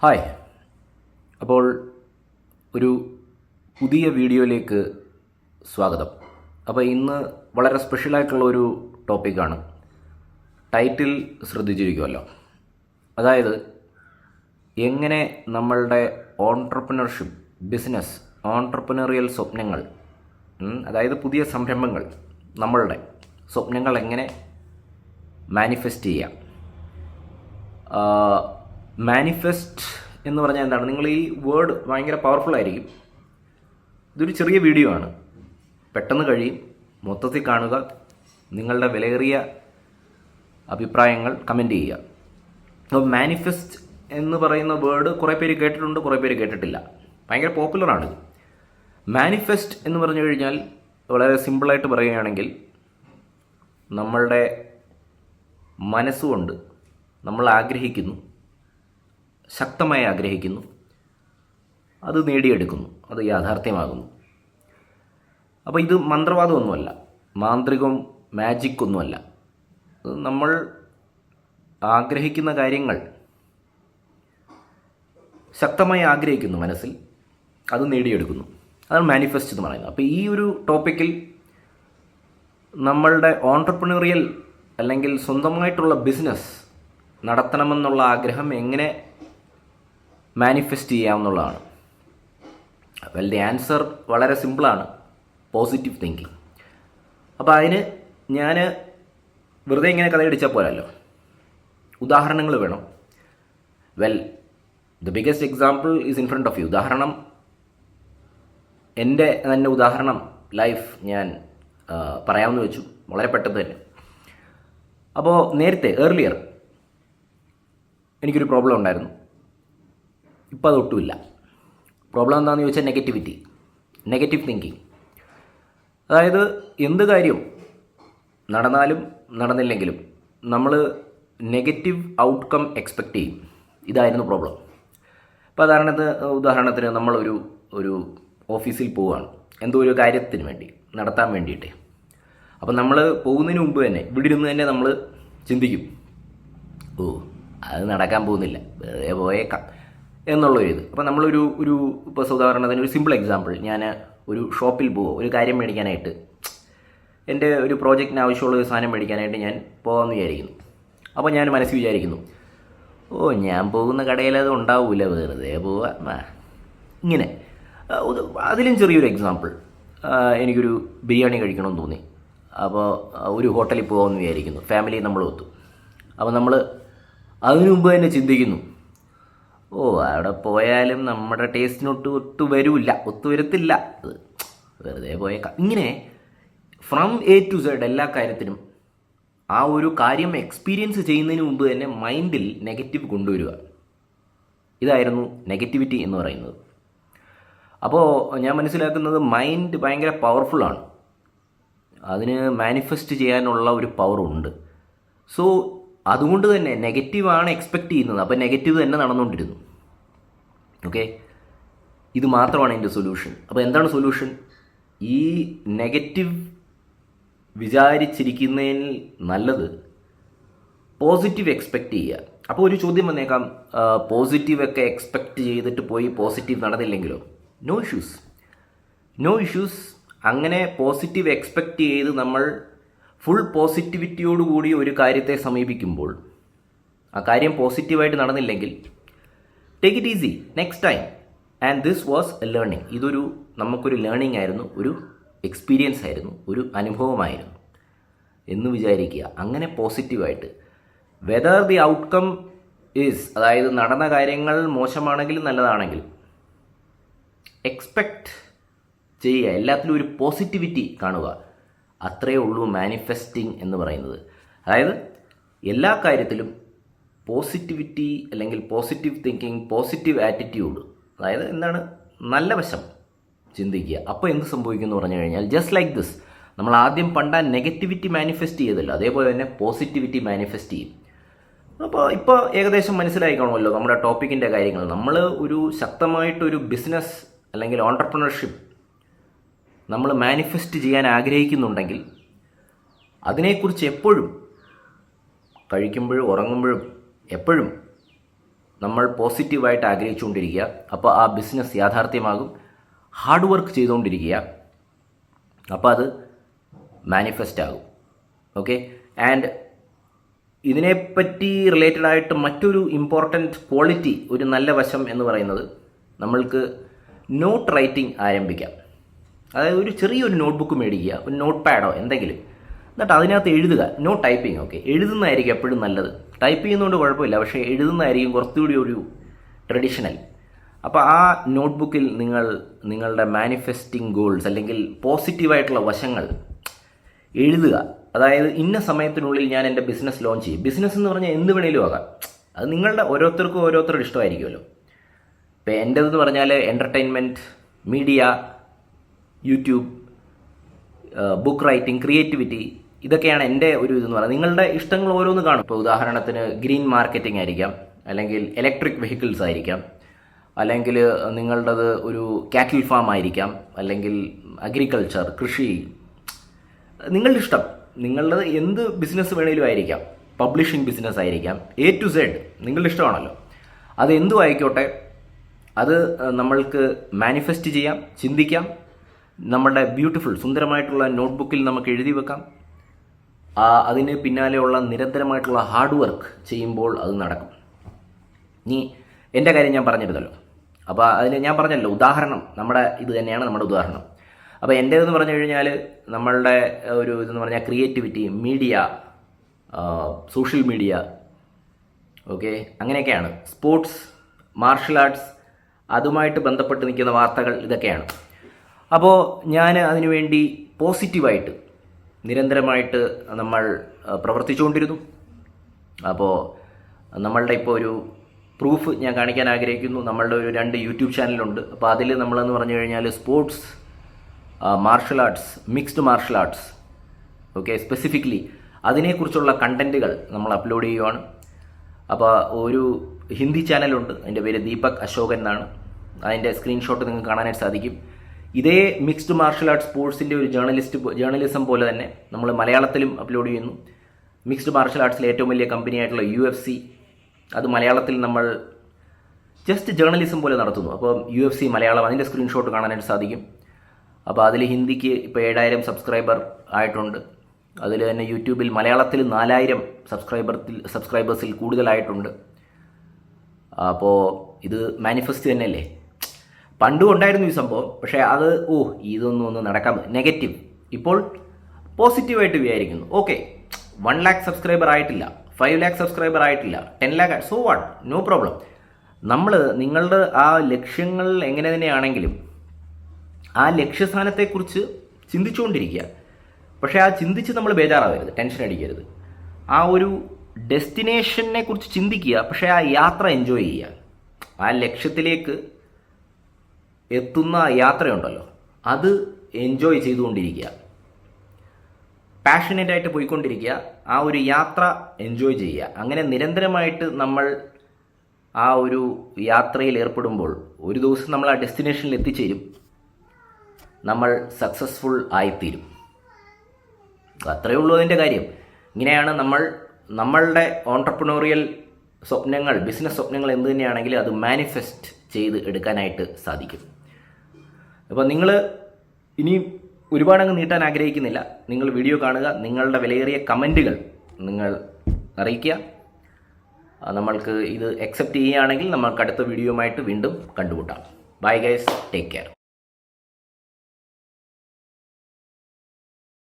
Hi. അപ്പോൾ ഒരു പുതിയ വീഡിയോയിലേക്ക് സ്വാഗതം. അപ്പോൾ ഇന്ന് വളരെ സ്പെഷ്യലായിട്ടുള്ള ഒരു ടോപ്പിക്കാണ്. ടൈറ്റിൽ ശ്രദ്ധിച്ചിരിക്കുമല്ലോ. അതായത് എങ്ങനെ നമ്മളുടെ ഓൺട്രപ്രണർഷിപ്പ് ബിസിനസ് ഓൺട്രപ്രണറിയൽ സ്വപ്നങ്ങൾ, അതായത് പുതിയ സംരംഭങ്ങൾ, നമ്മളുടെ സ്വപ്നങ്ങൾ എങ്ങനെ മാനിഫെസ്റ്റ് ചെയ്യാം. മാനിഫെസ്റ്റ് എന്ന് പറഞ്ഞാൽ എന്താണ്? നിങ്ങൾ ഈ വേർഡ് ഭയങ്കര പവർഫുൾ ആയിരിക്കും. ഇതൊരു ചെറിയ വീഡിയോ ആണ്, പെട്ടെന്ന് കഴിയും. മൊത്തത്തിൽ കാണുക, നിങ്ങളുടെ വിലയേറിയ അഭിപ്രായങ്ങൾ കമൻറ്റ് ചെയ്യുക. അപ്പോൾ മാനിഫെസ്റ്റ് എന്ന് പറയുന്ന വേർഡ് കുറേ പേര് കേട്ടിട്ടുണ്ട്, കുറേ പേര് കേട്ടിട്ടില്ല. ഭയങ്കര പോപ്പുലറാണിത്. മാനിഫെസ്റ്റ് എന്ന് പറഞ്ഞു കഴിഞ്ഞാൽ വളരെ സിമ്പിളായിട്ട് പറയുകയാണെങ്കിൽ നമ്മളുടെ മനസ്സുകൊണ്ട് നമ്മൾ ആഗ്രഹിക്കുന്നു, ശക്തമായി ആഗ്രഹിക്കുന്നു, അത് നേടിയെടുക്കുന്നു, അത് യാഥാർത്ഥ്യമാകുന്നു. അപ്പോൾ ഇത് മന്ത്രവാദമൊന്നുമല്ല, മാന്ത്രികവും മാജിക്കൊന്നുമല്ല. നമ്മൾ ആഗ്രഹിക്കുന്ന കാര്യങ്ങൾ ശക്തമായി ആഗ്രഹിക്കുന്നു മനസ്സിൽ, അത് നേടിയെടുക്കുന്നു. അതാണ് മാനിഫെസ്റ്റ് എന്ന് പറയുന്നത്. അപ്പോൾ ഈ ഒരു ടോപ്പിക്കിൽ നമ്മളുടെ ഓൺട്രപ്രണറിയൽ അല്ലെങ്കിൽ സ്വന്തമായിട്ടുള്ള ബിസിനസ് നടത്തണമെന്നുള്ള ആഗ്രഹം എങ്ങനെ മാനിഫെസ്റ്റ് ചെയ്യാമെന്നുള്ളതാണ്. വെൽ, ദി ആൻസർ വളരെ സിമ്പിളാണ്: പോസിറ്റീവ് തിങ്കിങ്. അപ്പോൾ അതിന് ഞാൻ വെറുതെ ഇങ്ങനെ കഥയടിച്ചാൽ പോരല്ലോ, ഉദാഹരണങ്ങൾ വേണം. Well, the biggest example is in front of you. ഉദാഹരണം, എൻ്റെ തന്നെ ഉദാഹരണം ലൈഫ് ഞാൻ പറയാമെന്ന് വെച്ചു, വളരെ പെട്ടെന്ന് തന്നെ. അപ്പോൾ നേരത്തെ ഏർലിയർ എനിക്കൊരു പ്രോബ്ലം ഉണ്ടായിരുന്നു. ഇപ്പോൾ അതൊട്ടുമില്ല. പ്രോബ്ലം എന്താണെന്ന് ചോദിച്ചാൽ നെഗറ്റീവ് തിങ്കിങ്. അതായത് എന്ത് കാര്യം നടന്നാലും നടന്നില്ലെങ്കിലും നമ്മൾ നെഗറ്റീവ് ഔട്ട്കം എക്സ്പെക്റ്റ് ചെയ്യും. ഇതായിരുന്നു പ്രോബ്ലം. ഇപ്പോൾ ഉദാഹരണത്തിന് നമ്മളൊരു ഓഫീസിൽ പോവുകയാണ്, എന്തോ ഒരു കാര്യത്തിന് വേണ്ടി നടത്താൻ വേണ്ടിയിട്ട്. അപ്പം നമ്മൾ പോകുന്നതിന് മുമ്പ് തന്നെ ഇവിടെ ഇരുന്ന് തന്നെ നമ്മൾ ചിന്തിക്കും, അത് നടക്കാൻ പോകുന്നില്ല, വെറുതെ പോയേക്കാം എന്നുള്ളൊരു ഇത്. അപ്പോൾ നമ്മളൊരു ഇപ്പോൾ ഉദാഹരണത്തിന് ഒരു സിമ്പിൾ എക്സാമ്പിൾ, ഞാൻ ഒരു ഷോപ്പിൽ പോവുക, ഒരു കാര്യം മേടിക്കാനായിട്ട്, എൻ്റെ ഒരു പ്രോജക്റ്റിന് ആവശ്യമുള്ള ഒരു സാധനം മേടിക്കാനായിട്ട് ഞാൻ പോകാമെന്ന് വിചാരിക്കുന്നു. അപ്പോൾ ഞാൻ മനസ്സിൽ വിചാരിക്കുന്നു, ഞാൻ പോകുന്ന കടയിൽ അത് ഉണ്ടാവില്ല, വെറുതെ പോവാം. ഇങ്ങനെ അതിലും ചെറിയൊരു എക്സാമ്പിൾ, എനിക്കൊരു ബിരിയാണി കഴിക്കണമെന്ന് തോന്നി. അപ്പോൾ ഒരു ഹോട്ടലിൽ പോകാമെന്ന് വിചാരിക്കുന്നു, ഫാമിലി നമ്മൾ ഒത്തു. അപ്പോൾ നമ്മൾ അതിനു മുമ്പ് തന്നെ ചിന്തിക്കുന്നു, അവിടെ പോയാലും നമ്മുടെ ടേസ്റ്റിനൊട്ട് ഒത്തുവരത്തില്ല, അത് വെറുതെ പോയേക്കാം. ഇങ്ങനെ ഫ്രം എ ടു സെഡ് എല്ലാ കാര്യത്തിനും ആ ഒരു കാര്യം എക്സ്പീരിയൻസ് ചെയ്യുന്നതിന് മുമ്പ് തന്നെ മൈൻഡിൽ നെഗറ്റീവ് കൊണ്ടുവരിക. ഇതായിരുന്നു നെഗറ്റിവിറ്റി എന്ന് പറയുന്നത്. അപ്പോൾ ഞാൻ മനസ്സിലാക്കുന്നത് മൈൻഡ് ഭയങ്കര പവർഫുള്ളാണ്, അതിന് മാനിഫെസ്റ്റ് ചെയ്യാനുള്ള ഒരു പവറുണ്ട്. സോ അതുകൊണ്ട് തന്നെ നെഗറ്റീവാണ് എക്സ്പെക്റ്റ് ചെയ്യുന്നത്, അപ്പോൾ നെഗറ്റീവ് തന്നെ നടന്നുകൊണ്ടിരുന്നു. ഓക്കെ, ഇത് മാത്രമാണ് എൻ്റെ സൊല്യൂഷൻ. അപ്പോൾ എന്താണ് സൊല്യൂഷൻ? ഈ നെഗറ്റീവ് വിചാരിച്ചിരിക്കുന്നതിൽ നല്ലത് പോസിറ്റീവ് എക്സ്പെക്റ്റ് ചെയ്യുക. അപ്പോൾ ഒരു ചോദ്യം വന്നേക്കാം, പോസിറ്റീവൊക്കെ എക്സ്പെക്റ്റ് ചെയ്തിട്ട് പോയി പോസിറ്റീവ് നടന്നില്ലെങ്കിലോ? No issues. അങ്ങനെ പോസിറ്റീവ് എക്സ്പെക്റ്റ് ചെയ്ത് നമ്മൾ ഫുൾ പോസിറ്റിവിറ്റിയോടുകൂടി ഒരു കാര്യത്തെ സമീപിക്കുമ്പോൾ ആ കാര്യം പോസിറ്റീവായിട്ട് നടന്നില്ലെങ്കിൽ, take it easy, next time. And this was a learning. നമുക്കൊരു ലേണിംഗ് ആയിരുന്നു, ഒരു എക്സ്പീരിയൻസ് ആയിരുന്നു, ഒരു അനുഭവമായിരുന്നു എന്ന് വിചാരിക്കുക. അങ്ങനെ പോസിറ്റീവായിട്ട്, വെദർ ദി ഔട്ട്കം ഈസ്, അതായത് നടന്ന കാര്യങ്ങൾ മോശമാണെങ്കിലും നല്ലതാണെങ്കിലും എക്സ്പെക്റ്റ് ചെയ്യുക, എല്ലാത്തിലും ഒരു പോസിറ്റിവിറ്റി കാണുക. അത്രയേ ഉള്ളൂ മാനിഫെസ്റ്റിംഗ് എന്ന് പറയുന്നത്. അതായത് എല്ലാ കാര്യത്തിലും പോസിറ്റിവിറ്റി അല്ലെങ്കിൽ പോസിറ്റീവ് തിങ്കിങ്, പോസിറ്റീവ് ആറ്റിറ്റ്യൂഡ്, അതായത് എന്താണ്, നല്ല വശം ചിന്തിക്കുക. അപ്പോൾ എന്ത് സംഭവിക്കും എന്ന് പറഞ്ഞു കഴിഞ്ഞാൽ, ജസ്റ്റ് ലൈക്ക് ദിസ്, നമ്മൾ ആദ്യം നെഗറ്റിവിറ്റി മാനിഫെസ്റ്റ് ചെയ്തല്ലോ, അതേപോലെ തന്നെ പോസിറ്റിവിറ്റി മാനിഫെസ്റ്റ് ചെയ്യും. അപ്പോൾ ഇപ്പോൾ ഏകദേശം മനസ്സിലായി കാണുമല്ലോ നമ്മുടെ ടോപ്പിക്കിൻ്റെ കാര്യങ്ങൾ. നമ്മൾ ഒരു ശക്തമായിട്ടൊരു ബിസിനസ് അല്ലെങ്കിൽ ഓൺട്രപ്രണർഷിപ്പ് നമ്മൾ മാനിഫെസ്റ്റ് ചെയ്യാൻ ആഗ്രഹിക്കുന്നുണ്ടെങ്കിൽ അതിനെക്കുറിച്ച് എപ്പോഴും, കഴിക്കുമ്പോഴും ഉറങ്ങുമ്പോഴും എപ്പോഴും നമ്മൾ പോസിറ്റീവായിട്ട് ആഗ്രഹിച്ചുകൊണ്ടിരിക്കുക. അപ്പോൾ ആ ബിസിനസ് യാഥാർത്ഥ്യമാകും. ഹാർഡ് വർക്ക് ചെയ്തുകൊണ്ടിരിക്കുക. അപ്പോൾ അത് മാനിഫെസ്റ്റ് ആകും. ഓക്കെ. ആൻഡ് ഇതിനെപ്പറ്റി റിലേറ്റഡ് ആയിട്ട് മറ്റൊരു ഇമ്പോർട്ടൻറ്റ് ക്വാളിറ്റി, ഒരു നല്ല വശം എന്ന് പറയുന്നത്, നമ്മൾക്ക് നോട്ട് റൈറ്റിംഗ് ആരംഭിക്കാം. അതായത് ഒരു ചെറിയൊരു നോട്ട്ബുക്ക് മേടിക്കുക, ഒരു നോട്ട് പാഡോ എന്തെങ്കിലും, എന്നിട്ട് അതിനകത്ത് എഴുതുക. No typing. ഓക്കെ. എഴുതുന്നതായിരിക്കും എപ്പോഴും നല്ലത്. ടൈപ്പ് ചെയ്യുന്നതുകൊണ്ട് കുഴപ്പമില്ല, പക്ഷേ എഴുതുന്നതായിരിക്കും കുറച്ചുകൂടി ഒരു ട്രഡീഷണൽ. അപ്പോൾ ആ നോട്ട്ബുക്കിൽ നിങ്ങളുടെ മാനിഫെസ്റ്റിംഗ് ഗോൾസ് അല്ലെങ്കിൽ പോസിറ്റീവായിട്ടുള്ള വശങ്ങൾ എഴുതുക. അതായത് ഇന്ന സമയത്തിനുള്ളിൽ ഞാൻ എൻ്റെ ബിസിനസ് ലോഞ്ച് ചെയ്യും. ബിസിനസ് എന്ന് പറഞ്ഞാൽ എന്ത് വേണേലും ആകാം. അത് നിങ്ങളുടെ ഓരോരുത്തരുടെ ഇഷ്ടമായിരിക്കുമല്ലോ. ഇപ്പോൾ എൻ്റെതെന്ന് പറഞ്ഞാൽ entertainment, media, YouTube, book writing, creativity, ഇതൊക്കെയാണ് എൻ്റെ ഒരു ഇതെന്ന് പറയുന്നത്. നിങ്ങളുടെ ഇഷ്ടങ്ങൾ ഓരോന്ന് കാണും. ഇപ്പോൾ ഉദാഹരണത്തിന് ഗ്രീൻ മാർക്കറ്റിംഗ് ആയിരിക്കാം, അല്ലെങ്കിൽ ഇലക്ട്രിക് വെഹിക്കിൾസ് ആയിരിക്കാം, അല്ലെങ്കിൽ നിങ്ങളുടേത് ഒരു കാറ്റിൽ ഫാം ആയിരിക്കാം, അല്ലെങ്കിൽ അഗ്രികൾച്ചർ, കൃഷി, നിങ്ങളുടെ ഇഷ്ടം. നിങ്ങളുടേത് എന്ത് ബിസിനസ് വേണേലും ആയിരിക്കാം. പബ്ലിഷിംഗ് ബിസിനസ് ആയിരിക്കാം, A to Z നിങ്ങളുടെ ഇഷ്ടമാണല്ലോ. അത് എന്തും ആയിക്കോട്ടെ, അത് നമ്മൾക്ക് മാനിഫെസ്റ്റ് ചെയ്യാം, ചിന്തിക്കാം. നമ്മുടെ ബ്യൂട്ടിഫുൾ സുന്ദരമായിട്ടുള്ള നോട്ട്ബുക്കിൽ നമുക്ക് എഴുതി വെക്കാം. അതിന് പിന്നാലെയുള്ള നിരന്തരമായിട്ടുള്ള ഹാർഡ് വർക്ക് ചെയ്യുമ്പോൾ അത് നടക്കും. ഇനി എൻ്റെ കാര്യം ഞാൻ പറഞ്ഞിരുന്നല്ലോ. അപ്പോൾ അതിൽ ഞാൻ പറഞ്ഞല്ലോ, ഉദാഹരണം നമ്മുടെ ഇത് തന്നെയാണ് നമ്മുടെ ഉദാഹരണം. അപ്പോൾ എൻ്റേതെന്ന് പറഞ്ഞു കഴിഞ്ഞാൽ നമ്മളുടെ ഒരു ഇതെന്ന് പറഞ്ഞാൽ creativity, media, social media, okay, അങ്ങനെയൊക്കെയാണ്. സ്പോർട്സ്, മാർഷൽ ആർട്സ്, അതുമായിട്ട് ബന്ധപ്പെട്ട് നിൽക്കുന്ന വാർത്തകൾ, ഇതൊക്കെയാണ്. അപ്പോൾ ഞാൻ അതിനുവേണ്ടി പോസിറ്റീവായിട്ട് നിരന്തരമായിട്ട് നമ്മൾ പ്രവർത്തിച്ചുകൊണ്ടിരുന്നു. അപ്പോൾ നമ്മളുടെ ഇപ്പോൾ ഒരു പ്രൂഫ് ഞാൻ കാണിക്കാൻ ആഗ്രഹിക്കുന്നു. നമ്മളുടെ ഒരു 2 യൂട്യൂബ് ചാനലുണ്ട്. അപ്പോൾ അതിൽ നമ്മളെന്ന് പറഞ്ഞു കഴിഞ്ഞാൽ sports, martial arts, mixed martial arts, okay, specifically അതിനെക്കുറിച്ചുള്ള കണ്ടൻറ്റുകൾ നമ്മൾ അപ്ലോഡ് ചെയ്യുവാണ്. അപ്പോൾ ഒരു ഹിന്ദി ചാനലുണ്ട്, അതിൻ്റെ പേര് ദീപക് അശോകൻ എന്നാണ്. അതിൻ്റെ സ്ക്രീൻഷോട്ട് നിങ്ങൾക്ക് കാണാനായിട്ട് സാധിക്കും. ഇതേ മിക്സ്ഡ് മാർഷൽ ആർട്സ് സ്പോർട്സിൻ്റെ ഒരു ജേർണലിസം പോലെ തന്നെ നമ്മൾ മലയാളത്തിലും അപ്ലോഡ് ചെയ്യുന്നു. മിക്സ്ഡ് മാർഷൽ ആർട്സിലെ ഏറ്റവും വലിയ കമ്പനിയായിട്ടുള്ള UFC, അത് മലയാളത്തിൽ നമ്മൾ ജസ്റ്റ് ജേർണലിസം പോലെ നടത്തുന്നു. അപ്പോൾ UFC മലയാളം, അതിൻ്റെ സ്ക്രീൻഷോട്ട് കാണാനായിട്ട് സാധിക്കും. അപ്പോൾ അതിൽ ഹിന്ദിക്ക് ഇപ്പോൾ 7000 സബ്സ്ക്രൈബർ ആയിട്ടുണ്ട്. അതിൽ തന്നെ യൂട്യൂബിൽ മലയാളത്തിൽ 4000 സബ്സ്ക്രൈബേഴ്സിൽ കൂടുതലായിട്ടുണ്ട്. അപ്പോൾ ഇത് മാനിഫെസ്റ്റ് തന്നെയല്ലേ. പണ്ടും ഉണ്ടായിരുന്നു ഈ സംഭവം, പക്ഷേ അത് ഇതൊന്നും നടക്കാൻ നെഗറ്റീവ്. ഇപ്പോൾ പോസിറ്റീവായിട്ട് വിചാരിക്കുന്നു. ഓക്കെ, 1 lakh സബ്സ്ക്രൈബർ ആയിട്ടില്ല, 5 lakh സബ്സ്ക്രൈബർ ആയിട്ടില്ല, 10 lakh, so what, no problem. നമ്മൾ നിങ്ങളുടെ ആ ലക്ഷ്യങ്ങൾ എങ്ങനെ തന്നെയാണെങ്കിലും ആ ലക്ഷ്യസ്ഥാനത്തെക്കുറിച്ച് ചിന്തിച്ചുകൊണ്ടിരിക്കുക. പക്ഷേ ആ ചിന്തിച്ച് നമ്മൾ ബേജാറാവരുത്, ടെൻഷൻ അടിക്കരുത്. ആ ഒരു ഡെസ്റ്റിനേഷനെ കുറിച്ച് ചിന്തിക്കുക, പക്ഷേ ആ യാത്ര എൻജോയ് ചെയ്യുക. ആ ലക്ഷ്യത്തിലേക്ക് എത്തുന്ന യാത്രയുണ്ടല്ലോ, അത് എൻജോയ് ചെയ്തുകൊണ്ടിരിക്കുക. പാഷനേറ്റായിട്ട് പോയിക്കൊണ്ടിരിക്കുക. ആ ഒരു യാത്ര എൻജോയ് ചെയ്യുക. അങ്ങനെ നിരന്തരമായിട്ട് നമ്മൾ ആ ഒരു യാത്രയിൽ ഏർപ്പെടുമ്പോൾ ഒരു ദിവസം നമ്മൾ ആ ഡെസ്റ്റിനേഷനിൽ എത്തിച്ചേരും. നമ്മൾ സക്സസ്ഫുൾ ആയിത്തീരും. അത്രയേ ഉള്ളൂ അതിൻ്റെ കാര്യം. ഇങ്ങനെയാണ് നമ്മളുടെ ഓൺട്രപ്രണോറിയൽ സ്വപ്നങ്ങൾ, ബിസിനസ് സ്വപ്നങ്ങൾ എന്ത് തന്നെയാണെങ്കിലും അത് മാനിഫെസ്റ്റ് ചെയ്ത് എടുക്കാനായിട്ട് സാധിക്കും. അപ്പോൾ നിങ്ങൾ ഇനി ഒരുപാടങ്ങ് നീട്ടാൻ ആഗ്രഹിക്കുന്നില്ല. നിങ്ങൾ വീഡിയോ കാണുക, നിങ്ങളുടെ വിലയേറിയ കമൻറ്റുകൾ നിങ്ങൾ അറിയിക്കുക. നമ്മൾക്ക് ഇത് അക്സെപ്റ്റ് ചെയ്യുകയാണെങ്കിൽ നമ്മൾക്ക് അടുത്ത വീഡിയോയുമായിട്ട് വീണ്ടും കണ്ടുമുട്ടാം. Bye guys, take care.